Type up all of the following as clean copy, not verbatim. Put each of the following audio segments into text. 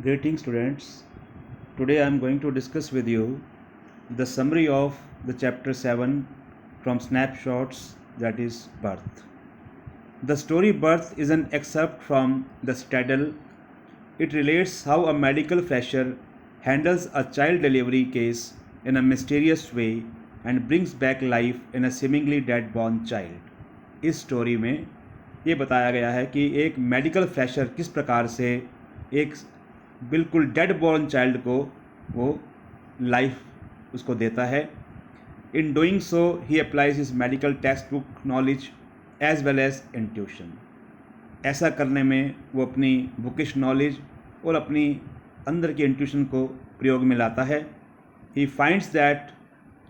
Greetings students. Today I am going to discuss with you the summary of the chapter 7 from Snapshots, that is birth. The story Birth is an excerpt from the Staddle. It relates how a medical fresher handles a child delivery case in a mysterious way and brings back life in a seemingly dead born child. इस story में ये बताया गया है कि एक medical fresher किस प्रकार से एक बिल्कुल डेड बॉर्न चाइल्ड को वो लाइफ उसको देता है. In doing so he applies his medical textbook knowledge as well as intuition. ऐसा करने में वो अपनी बुकिश नॉलेज और अपनी अंदर की इंट्यूशन को प्रयोग में लाता है. He finds that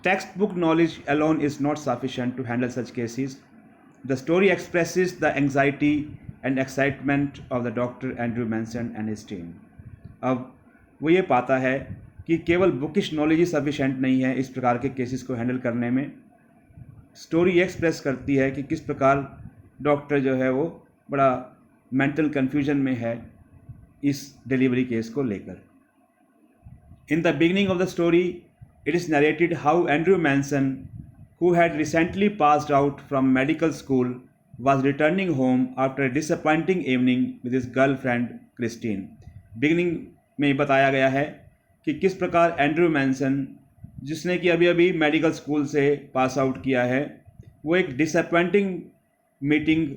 textbook knowledge alone is not sufficient to handle such cases. The story expresses the anxiety and excitement of the doctor Andrew Manson and his team. अब वो ये पाता है कि केवल बुकिश नॉलेज ही sufficient नहीं है इस प्रकार के केसेस को हैंडल करने में. स्टोरी एक्सप्रेस करती है कि किस प्रकार डॉक्टर जो है वो बड़ा मेंटल कन्फ्यूजन में है इस डिलीवरी केस को लेकर. In the beginning of the story it is narrated how Andrew Manson, who had recently passed out from medical school, was returning home after a disappointing evening with his girlfriend Christine. Beginning में बताया गया है कि किस प्रकार Andrew Manson, जिसने कि अभी अभी मेडिकल स्कूल से पास आउट किया है, वो एक डिसअपॉइंटिंग मीटिंग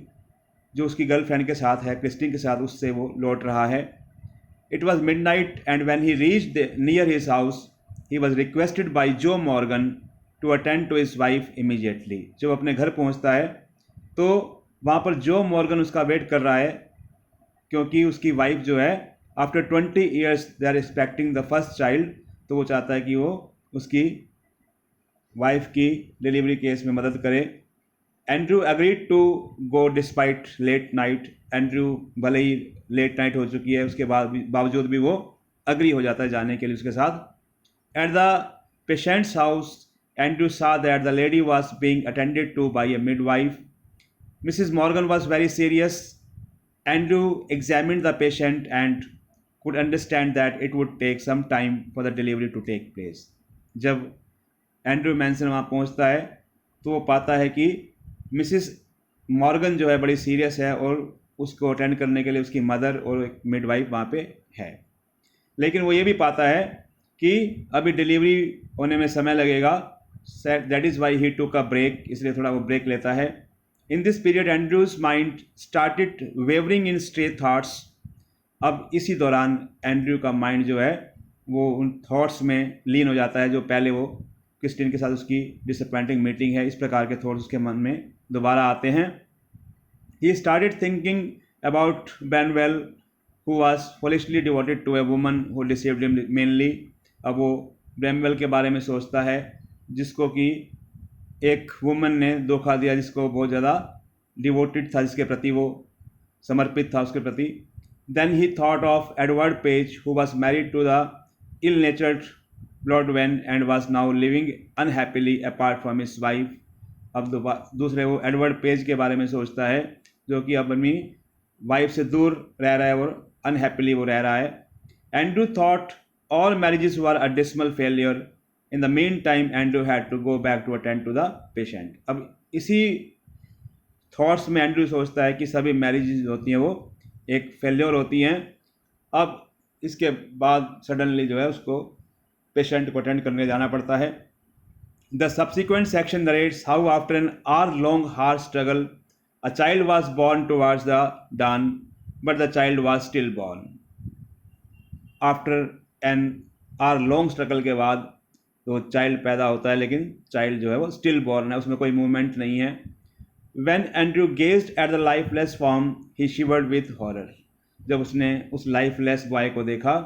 जो उसकी गर्लफ्रेंड के साथ है, क्रिस्टीन के साथ, उससे वो लौट रहा है. It was midnight and when he reached near his house he was requested by Joe Morgan to attend to his wife immediately. जब अपने घर पहुंचता है तो वहाँ पर जो मॉर्गन उसका वेट कर रहा है, क्योंकि उसकी वाइफ जो है after 20 years they are expecting the first child, तो वो चाहता है कि वो उसकी वाइफ की डिलीवरी केस में मदद करे. Andrew agreed to go despite late night. Andrew भले ही लेट नाइट हो चुकी है उसके बावजूद भी वो अग्री हो जाता है जाने के लिए उसके साथ. At the patients house Andrew saw that the lady was being attended to by a midwife. Mrs. Morgan was very serious. Andrew examined the patient and could understand that it would take some time for the delivery to take place. जब Andrew Manson वहाँ पहुँचता है तो वो पाता है कि Mrs Morgan जो है बड़ी सीरियस है और उसको अटेंड करने के लिए उसकी मदर और एक मिडवाइफ वहाँ पे है. लेकिन वो ये भी पाता है कि अभी डिलीवरी होने में समय लगेगा. That is why he took a break, इसलिए थोड़ा वो ब्रेक लेता है. In this period Andrew's mind started wavering in stray thoughts. अब इसी दौरान एंड्रू का माइंड जो है वो उन थॉट्स में लीन हो जाता है जो पहले वो क्रिस्टीन के साथ उसकी डिसअपॉइंटिंग मीटिंग है, इस प्रकार के थॉट्स उसके मन में दोबारा आते हैं. He started thinking about Benwell who was foolishly devoted to a woman who deceived him meanly. अब वो ब्रैमवेल के बारे में सोचता है जिसको कि एक वुमन ने धोखा दिया, जिसको बहुत ज़्यादा डिवोटेड था, जिसके प्रति वो समर्पित था उसके प्रति. Then he thought of Edward Page who was married to the ill natured Blodwen and was now living unhappily apart from his wife. अब दूसरे वो एडवर्ड पेज के बारे में सोचता है जो कि अब अपनी वाइफ से दूर रह रहा है और अनहैप्पीली वो रह रहा है. Andrew thought all marriages were a dismal failure. In the meantime, Andrew had to go back to attend to the patient. अब इसी थॉट्स में एंड्रू सोचता है कि सभी मैरिजेज होती हैं वो एक फेल्योर होती हैं. अब इसके बाद सडनली जो है उसको पेशेंट को अटेंड करने जाना पड़ता है. The subsequent section narrates how after an hour long hard struggle a child was born towards the dawn, but the child was still born. After an hour long struggle के बाद तो child पैदा होता है, लेकिन चाइल्ड जो है वो स्टिल बॉर्न है, उसमें कोई मूवमेंट नहीं है. When Andrew gazed at the lifeless form he शिवर्ड with horror. जब उसने उस लाइफलेस बॉय को देखा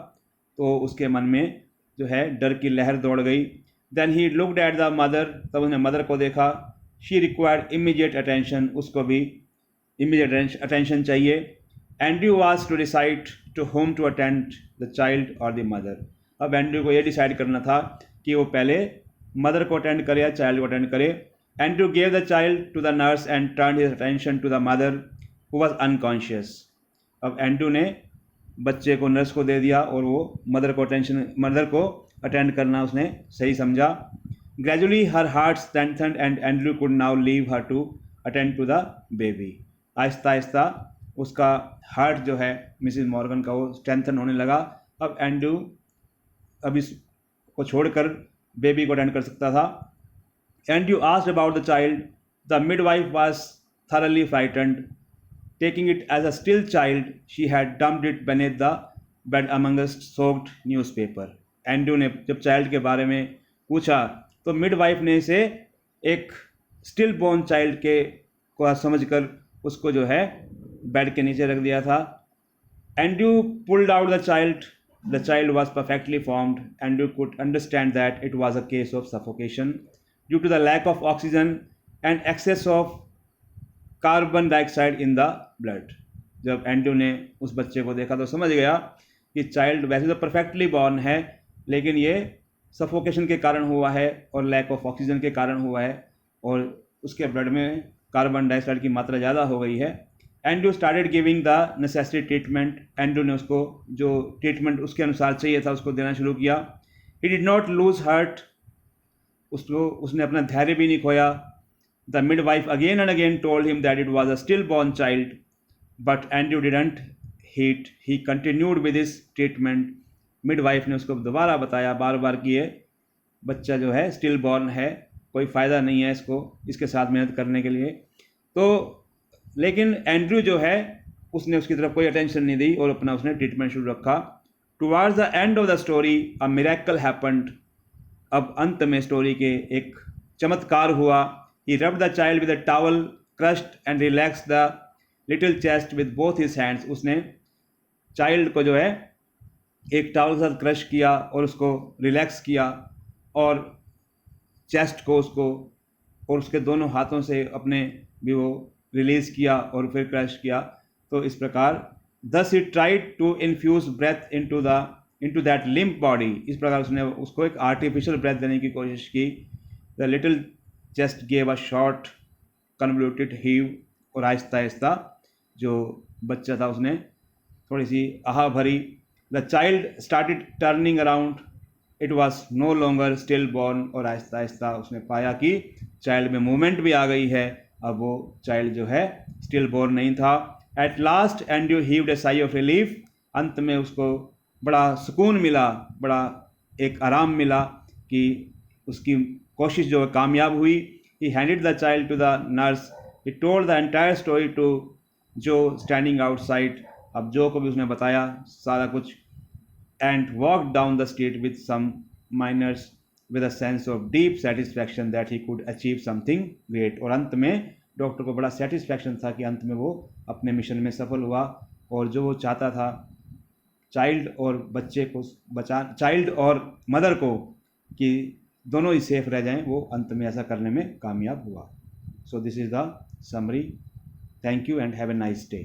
तो उसके मन में जो है डर की लहर दौड़ गई. Then he looked at the mother. तब उसने मदर को देखा. She required immediate attention. उसको भी इमीडिएट अटेंशन चाहिए. Andrew was to decide to home to attend the child और द मदर. अब एंड्रू को ये डिसाइड करना था कि वो पहले मदर को अटेंड करे या चाइल्ड को अटेंड करे. Andrew gave the child to the nurse and turn his attention to the mother who was unconscious. अब एंड्रू ने बच्चे को नर्स को दे दिया और वो मदर को अटेंड करना उसने सही समझा। Gradually her heart strengthened and Andrew could now leave her to attend to the baby. आहिस्ता आहिस्ता उसका हार्ट जो है मिसिज मॉर्गन का वो स्ट्रेंथन होने लगा। अब एंड्रू अब इसको छोड़कर बेबी को अटेंड कर सकता था। Andrew asked about the child. The midwife was thoroughly frightened. Taking it as a still child, she had dumped it beneath the bed amongst soaked newspaper. Andrew ने जब चाइल्ड के बारे में पूछा तो मिडवाइफ ने इसे एक स्टिल बोर्न चाइल्ड के को समझकर उसको जो है बेड के नीचे रख दिया था। Andrew pulled out the child. The child was perfectly formed. Andrew could understand that it was a case of suffocation due to the lack of oxygen and excess of carbon dioxide in the blood. जब Andrew ने उस बच्चे को देखा तो समझ गया कि चाइल्ड वैसे तो परफेक्टली बॉर्न है, लेकिन ये सफोकेशन के कारण हुआ है और लैक ऑफ ऑक्सीजन के कारण हुआ है और उसके ब्लड में कार्बन डाइऑक्साइड की मात्रा ज़्यादा हो गई है। Andrew started giving the necessary treatment. Andrew ने उसको जो ट्रीटमेंट उसके अनुसार चाहिए था उसको देना शुरू किया। He did not lose heart. उसने अपना धैर्य भी नहीं खोया। The midwife again and again told him that it was a stillborn child, but Andrew didn't heed. He continued with his treatment. Midwife ने उसको दोबारा बताया बार बार कि ये बच्चा जो है स्टिल बॉर्न है, कोई फ़ायदा नहीं है इसके साथ मेहनत करने के लिए। तो लेकिन एंड्रू जो है उसने उसकी तरफ कोई अटेंशन नहीं दी और अपना उसने ट्रीटमेंट शुरू रखा। Towards the end of the story a miracle happened. अब अंत में स्टोरी के एक चमत्कार हुआ। He rubbed the child with a towel, crushed and relaxed the little chest with both his hands. उसने चाइल्ड को जो है एक टावल के साथ क्रश किया और उसको रिलैक्स किया और चेस्ट को उसको और उसके दोनों हाथों से अपने भी वो रिलीज़ किया और फिर क्रश किया। तो इस प्रकार thus he tried to infuse breath into that limp body. इस प्रकार उसने उसको एक आर्टिफिशियल ब्रेथ देने की कोशिश की। The little chest gave a short convoluted heave और आहिस्ता आहिस्ता जो बच्चा था उसने थोड़ी सी आह भरी। The child started turning around. It was no longer still born और आहिस्ता आहिस्ता उसने पाया कि चाइल्ड में मूवमेंट भी आ गई है। अब वो चाइल्ड जो है स्टिल बॉर्न नहीं था। At last Andrew heaved a sigh of relief. अंत में उसको बड़ा सुकून मिला, बड़ा एक आराम मिला कि उसकी कोशिश जो कामयाब हुई। He handed the child to the nurse. He told the entire story to Joe standing outside. अब जो को भी उसने बताया सारा कुछ। And walk down the street with some miners with a sense of deep satisfaction that he could achieve something great. और अंत में डॉक्टर को बड़ा सेटिस्फैक्शन था कि अंत में वो अपने मिशन में सफल हुआ और जो वो चाहता था चाइल्ड और बच्चे को चाइल्ड और मदर को कि दोनों ही सेफ रह जाएं, वो अंत में ऐसा करने में कामयाब हुआ। So this is the summary. Thank you and have a nice day.